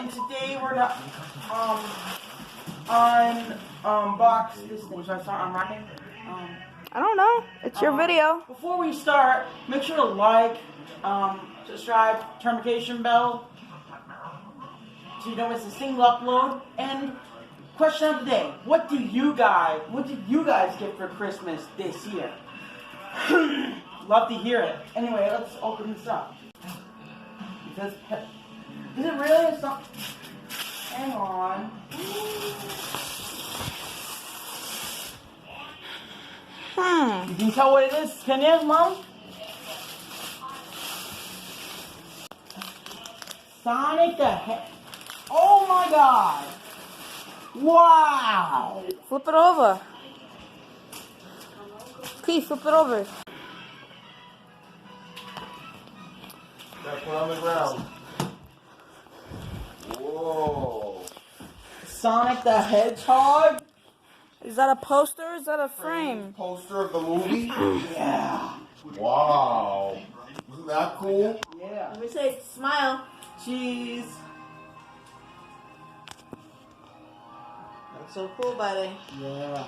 and today we're gonna unbox this thing. Should I start unwrapping? I don't know. It's your video. Before we start, make sure to like, subscribe, turn notification bell so you don't miss a single upload. And question of the day: What did you guys get for Christmas this year? Love to hear it. Anyway, let's open this up. Is it really something? Hang on. You can tell what it is, can you, Mom? Sonic the Hedgehog. Oh my God! Wow! Flip it over. Keith, flip it over. Now put on the ground. Whoa. Sonic the Hedgehog? Is that a poster or is that a frame? Poster of the movie? Yeah. Wow. Isn't that cool? Yeah. Let me say, smile. Cheese. That's so cool, buddy. Yeah.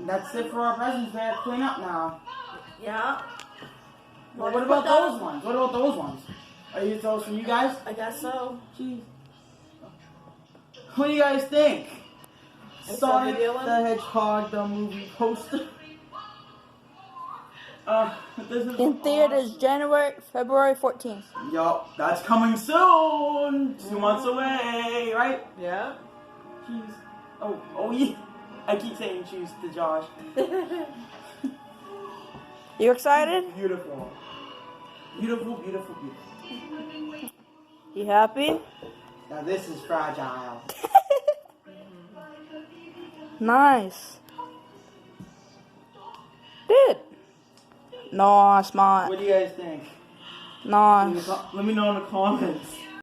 That's it for our presents. They have to clean up now. Yeah. Well, what about those ones? What about those ones? Are you those from you guys? I guess so. Jeez. What do you guys think? It's Sonic a video one? the Hedgehog, the movie poster. This is In theaters, February 14th. Yup, that's coming soon. 2 months away, right? Yeah. Cheese. Oh yeah. I keep saying cheese to Josh. You excited? Beautiful. Beautiful, beautiful, beautiful. You happy? Now this is fragile. Nice. Dude. No, smart. What do you guys think? Nice. Let me know in the comments.